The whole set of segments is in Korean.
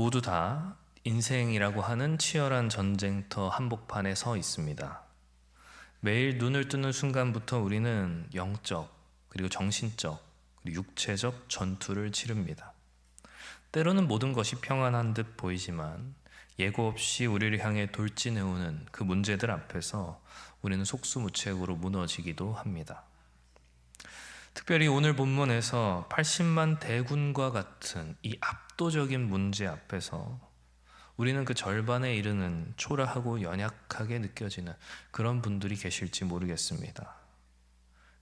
모두 다 인생이라고 하는 치열한 전쟁터 한복판에 서 있습니다. 매일 눈을 뜨는 순간부터 우리는 영적, 그리고 정신적, 그리고 육체적 전투를 치릅니다. 때로는 모든 것이 평안한 듯 보이지만 예고 없이 우리를 향해 돌진해오는 그 문제들 앞에서 우리는 속수무책으로 무너지기도 합니다. 특별히 오늘 본문에서 80만 대군과 같은 이 압도적인 문제 앞에서 우리는 그 절반에 이르는 초라하고 연약하게 느껴지는 그런 분들이 계실지 모르겠습니다.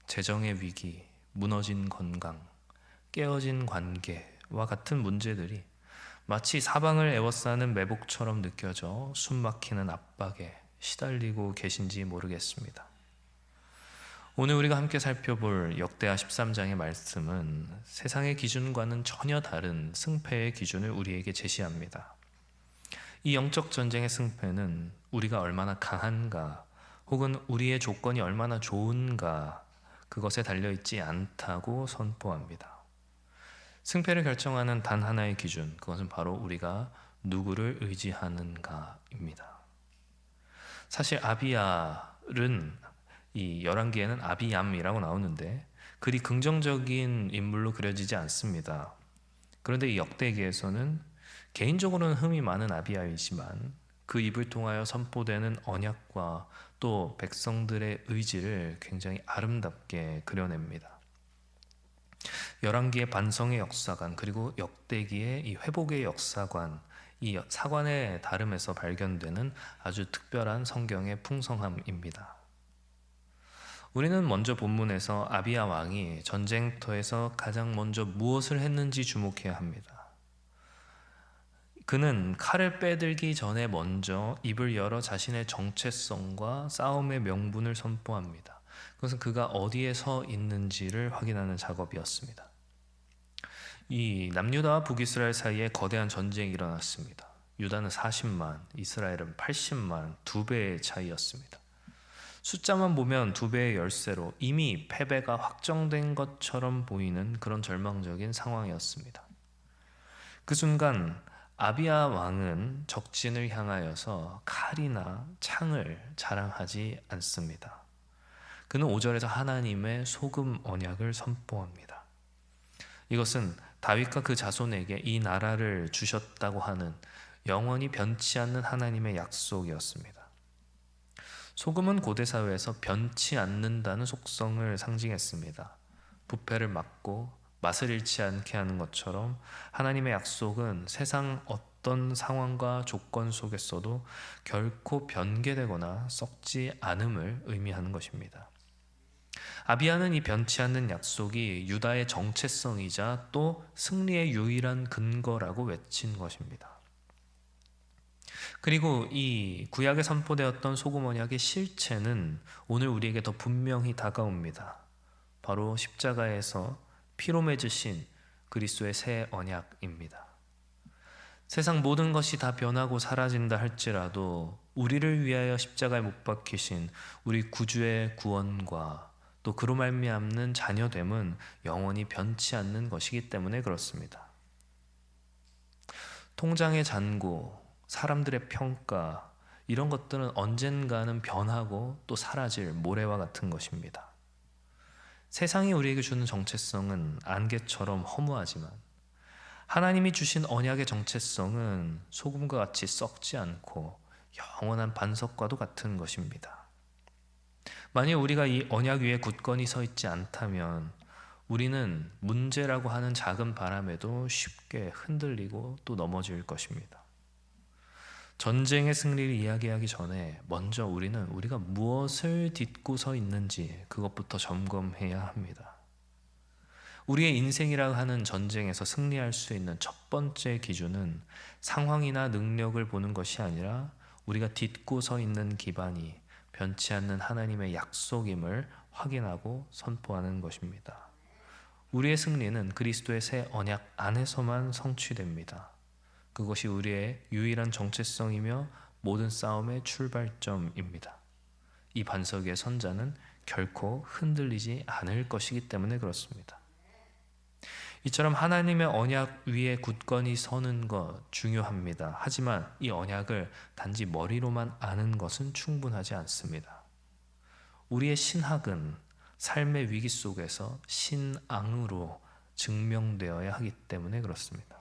재정의 위기, 무너진 건강, 깨어진 관계와 같은 문제들이 마치 사방을 에워싸는 매복처럼 느껴져 숨막히는 압박에 시달리고 계신지 모르겠습니다. 오늘 우리가 함께 살펴볼 역대하 13장의 말씀은 세상의 기준과는 전혀 다른 승패의 기준을 우리에게 제시합니다. 이 영적 전쟁의 승패는 우리가 얼마나 강한가 혹은 우리의 조건이 얼마나 좋은가 그것에 달려있지 않다고 선포합니다. 승패를 결정하는 단 하나의 기준, 그것은 바로 우리가 누구를 의지하는가입니다. 사실 아비알은 이 열왕기에는 아비암이라고 나오는데 그리 긍정적인 인물로 그려지지 않습니다. 그런데 이 역대기에서는 개인적으로는 흠이 많은 아비아이지만 그 입을 통하여 선포되는 언약과 또 백성들의 의지를 굉장히 아름답게 그려냅니다. 열왕기의 반성의 역사관 그리고 역대기의 이 회복의 역사관, 이 사관의 다름에서 발견되는 아주 특별한 성경의 풍성함입니다. 우리는 먼저 본문에서 아비야 왕이 전쟁터에서 가장 먼저 무엇을 했는지 주목해야 합니다. 그는 칼을 빼들기 전에 먼저 입을 열어 자신의 정체성과 싸움의 명분을 선포합니다. 그것은 그가 어디에 서 있는지를 확인하는 작업이었습니다. 이 남유다와 북이스라엘 사이에 거대한 전쟁이 일어났습니다. 유다는 40만, 이스라엘은 80만, 2배의 차이였습니다. 숫자만 보면 2배의 열세로 이미 패배가 확정된 것처럼 보이는 그런 절망적인 상황이었습니다. 그 순간 아비야 왕은 적진을 향하여서 칼이나 창을 자랑하지 않습니다. 그는 5절에서 하나님의 소금 언약을 선포합니다. 이것은 다윗과 그 자손에게 이 나라를 주셨다고 하는 영원히 변치 않는 하나님의 약속이었습니다. 소금은 고대 사회에서 변치 않는다는 속성을 상징했습니다. 부패를 막고 맛을 잃지 않게 하는 것처럼 하나님의 약속은 세상 어떤 상황과 조건 속에서도 결코 변개되거나 썩지 않음을 의미하는 것입니다. 아비야는 이 변치 않는 약속이 유다의 정체성이자 또 승리의 유일한 근거라고 외친 것입니다. 그리고 이 구약에 선포되었던 소금 언약의 실체는 오늘 우리에게 더 분명히 다가옵니다. 바로 십자가에서 피로 맺으신 그리스도의 새 언약입니다. 세상 모든 것이 다 변하고 사라진다 할지라도 우리를 위하여 십자가에 못 박히신 우리 구주의 구원과 또 그로 말미암는 자녀됨은 영원히 변치 않는 것이기 때문에 그렇습니다. 통장의 잔고, 사람들의 평가, 이런 것들은 언젠가는 변하고 또 사라질 모래와 같은 것입니다. 세상이 우리에게 주는 정체성은 안개처럼 허무하지만 하나님이 주신 언약의 정체성은 소금과 같이 썩지 않고 영원한 반석과도 같은 것입니다. 만약 우리가 이 언약 위에 굳건히 서 있지 않다면 우리는 문제라고 하는 작은 바람에도 쉽게 흔들리고 또 넘어질 것입니다. 전쟁의 승리를 이야기하기 전에 먼저 우리는 우리가 무엇을 딛고 서 있는지 그것부터 점검해야 합니다. 우리의 인생이라 하는 전쟁에서 승리할 수 있는 첫 번째 기준은 상황이나 능력을 보는 것이 아니라 우리가 딛고 서 있는 기반이 변치 않는 하나님의 약속임을 확인하고 선포하는 것입니다. 우리의 승리는 그리스도의 새 언약 안에서만 성취됩니다. 그것이 우리의 유일한 정체성이며 모든 싸움의 출발점입니다. 이 반석 위의 선자는 결코 흔들리지 않을 것이기 때문에 그렇습니다. 이처럼 하나님의 언약 위에 굳건히 서는 것 중요합니다. 하지만 이 언약을 단지 머리로만 아는 것은 충분하지 않습니다. 우리의 신학은 삶의 위기 속에서 신앙으로 증명되어야 하기 때문에 그렇습니다.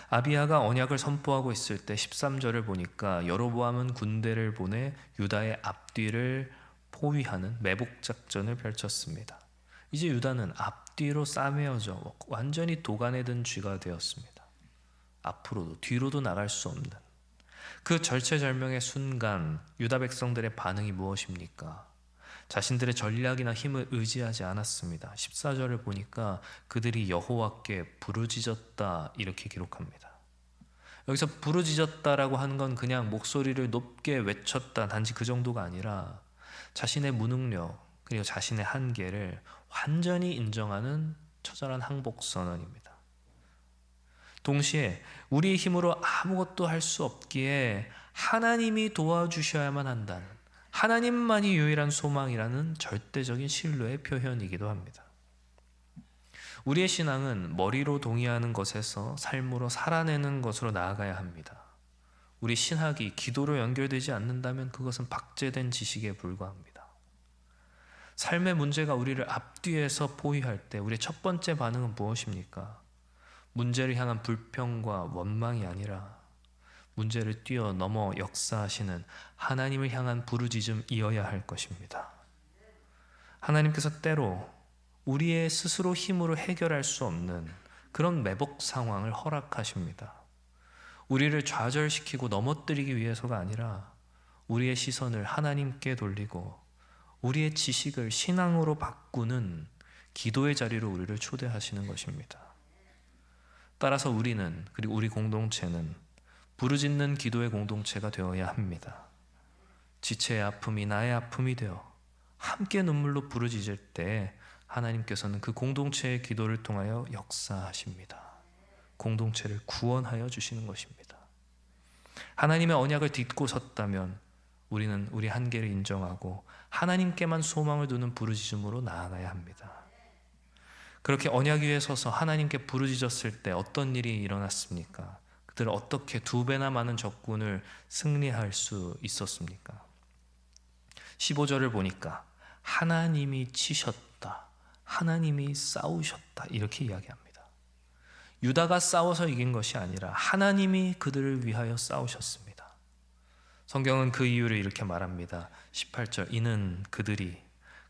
아비야가 언약을 선포하고 있을 때 13절을 보니까 여로보암은 군대를 보내 유다의 앞뒤를 포위하는 매복 작전을 펼쳤습니다. 이제 유다는 앞뒤로 싸매어져 완전히 도간에 든 쥐가 되었습니다. 앞으로도 뒤로도 나갈 수 없는 그 절체절명의 순간 유다 백성들의 반응이 무엇입니까? 자신들의 전략이나 힘을 의지하지 않았습니다. 14절을 보니까 그들이 여호와께 부르짖었다 이렇게 기록합니다. 여기서 부르짖었다라고 하는 건 그냥 목소리를 높게 외쳤다 단지 그 정도가 아니라 자신의 무능력 그리고 자신의 한계를 완전히 인정하는 처절한 항복 선언입니다. 동시에 우리의 힘으로 아무것도 할 수 없기에 하나님이 도와주셔야만 한다는 하나님만이 유일한 소망이라는 절대적인 신뢰의 표현이기도 합니다. 우리의 신앙은 머리로 동의하는 것에서 삶으로 살아내는 것으로 나아가야 합니다. 우리 신학이 기도로 연결되지 않는다면 그것은 박제된 지식에 불과합니다. 삶의 문제가 우리를 앞뒤에서 포위할 때 우리의 첫 번째 반응은 무엇입니까? 문제를 향한 불평과 원망이 아니라 문제를 뛰어넘어 역사하시는 하나님을 향한 부르짖음이어야 할 것입니다. 하나님께서 때로 우리의 스스로 힘으로 해결할 수 없는 그런 매복 상황을 허락하십니다. 우리를 좌절시키고 넘어뜨리기 위해서가 아니라 우리의 시선을 하나님께 돌리고 우리의 지식을 신앙으로 바꾸는 기도의 자리로 우리를 초대하시는 것입니다. 따라서 우리는 그리고 우리 공동체는 부르짖는 기도의 공동체가 되어야 합니다. 지체의 아픔이 나의 아픔이 되어 함께 눈물로 부르짖을 때 하나님께서는 그 공동체의 기도를 통하여 역사하십니다. 공동체를 구원하여 주시는 것입니다. 하나님의 언약을 딛고 섰다면 우리는 우리 한계를 인정하고 하나님께만 소망을 두는 부르짖음으로 나아가야 합니다. 그렇게 언약 위에 서서 하나님께 부르짖었을 때 어떤 일이 일어났습니까? 그들은 어떻게 2배나 많은 적군을 승리할 수 있었습니까? 15절을 보니까 하나님이 치셨다, 하나님이 싸우셨다 이렇게 이야기합니다. 유다가 싸워서 이긴 것이 아니라 하나님이 그들을 위하여 싸우셨습니다. 성경은 그 이유를 이렇게 말합니다. 18절 이는 그들이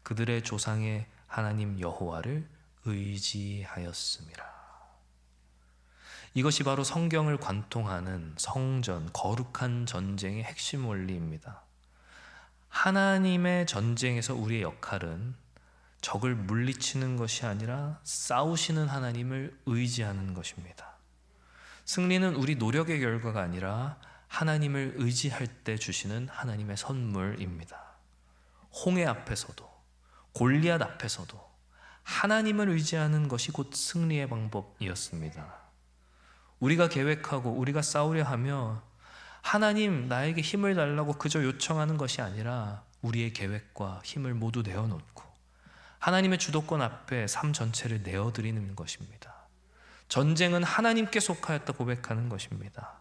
그들의 조상의 하나님 여호와를 의지하였음이라. 이것이 바로 성경을 관통하는 성전, 거룩한 전쟁의 핵심 원리입니다. 하나님의 전쟁에서 우리의 역할은 적을 물리치는 것이 아니라 싸우시는 하나님을 의지하는 것입니다. 승리는 우리 노력의 결과가 아니라 하나님을 의지할 때 주시는 하나님의 선물입니다. 홍해 앞에서도 골리앗 앞에서도 하나님을 의지하는 것이 곧 승리의 방법이었습니다. 우리가 계획하고 우리가 싸우려 하며 하나님 나에게 힘을 달라고 그저 요청하는 것이 아니라 우리의 계획과 힘을 모두 내어놓고 하나님의 주도권 앞에 삶 전체를 내어드리는 것입니다. 전쟁은 하나님께 속하였다 고백하는 것입니다.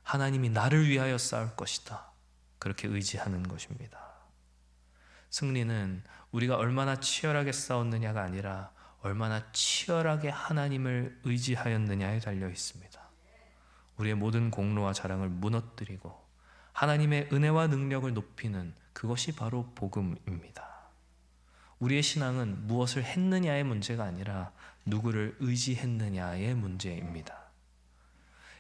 하나님이 나를 위하여 싸울 것이다. 그렇게 의지하는 것입니다. 승리는 우리가 얼마나 치열하게 싸웠느냐가 아니라 얼마나 치열하게 하나님을 의지하였느냐에 달려 있습니다. 우리의 모든 공로와 자랑을 무너뜨리고 하나님의 은혜와 능력을 높이는 그것이 바로 복음입니다. 우리의 신앙은 무엇을 했느냐의 문제가 아니라 누구를 의지했느냐의 문제입니다.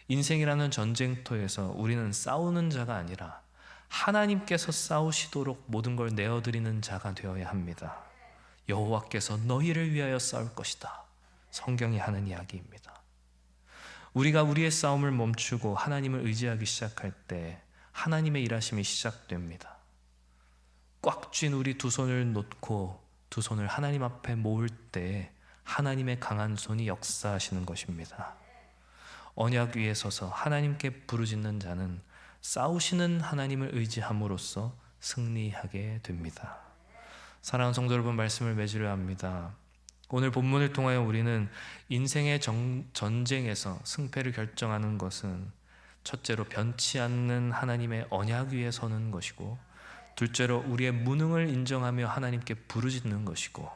인생이라는 전쟁터에서 우리는 싸우는 자가 아니라 하나님께서 싸우시도록 모든 걸 내어드리는 자가 되어야 합니다. 여호와께서 너희를 위하여 싸울 것이다. 성경이 하는 이야기입니다. 우리가 우리의 싸움을 멈추고 하나님을 의지하기 시작할 때 하나님의 일하심이 시작됩니다. 꽉 쥔 우리 두 손을 놓고 두 손을 하나님 앞에 모을 때 하나님의 강한 손이 역사하시는 것입니다. 언약 위에 서서 하나님께 부르짖는 자는 싸우시는 하나님을 의지함으로써 승리하게 됩니다. 사랑하는 성도 여러분, 말씀을 맺으려 합니다. 오늘 본문을 통하여 우리는 인생의 전쟁에서 승패를 결정하는 것은 첫째로 변치 않는 하나님의 언약 위에 서는 것이고, 둘째로 우리의 무능을 인정하며 하나님께 부르짖는 것이고,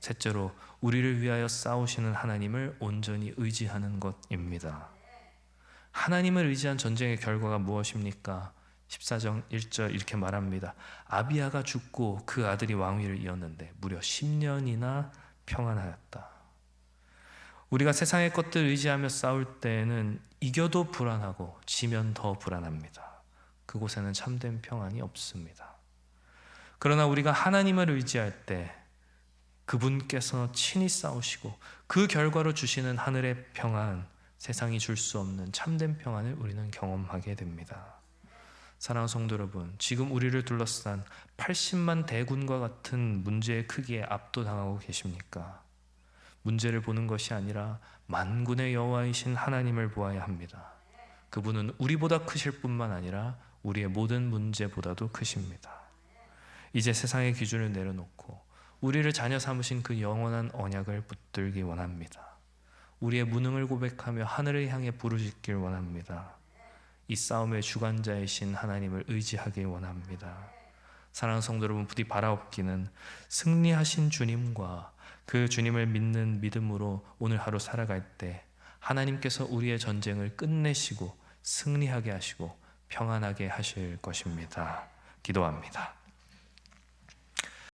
셋째로 우리를 위하여 싸우시는 하나님을 온전히 의지하는 것입니다. 하나님을 의지한 전쟁의 결과가 무엇입니까? 14장 1절 이렇게 말합니다. 아비야가 죽고 그 아들이 왕위를 이었는데 무려 10년이나 평안하였다. 우리가 세상의 것들 의지하며 싸울 때에는 이겨도 불안하고 지면 더 불안합니다. 그곳에는 참된 평안이 없습니다. 그러나 우리가 하나님을 의지할 때 그분께서 친히 싸우시고 그 결과로 주시는 하늘의 평안, 세상이 줄 수 없는 참된 평안을 우리는 경험하게 됩니다. 사랑하는 성도 여러분, 지금 우리를 둘러싼 80만 대군과 같은 문제의 크기에 압도당하고 계십니까? 문제를 보는 것이 아니라 만군의 여호와이신 하나님을 보아야 합니다. 그분은 우리보다 크실 뿐만 아니라 우리의 모든 문제보다도 크십니다. 이제 세상의 기준을 내려놓고 우리를 자녀 삼으신 그 영원한 언약을 붙들기 원합니다. 우리의 무능을 고백하며 하늘을 향해 부르짖길 원합니다. 이 싸움의 주관자이신 하나님을 의지하길 원합니다. 사랑하는 성도 여러분, 부디 바라옵기는 승리하신 주님과 그 주님을 믿는 믿음으로 오늘 하루 살아갈 때 하나님께서 우리의 전쟁을 끝내시고 승리하게 하시고 평안하게 하실 것입니다. 기도합니다.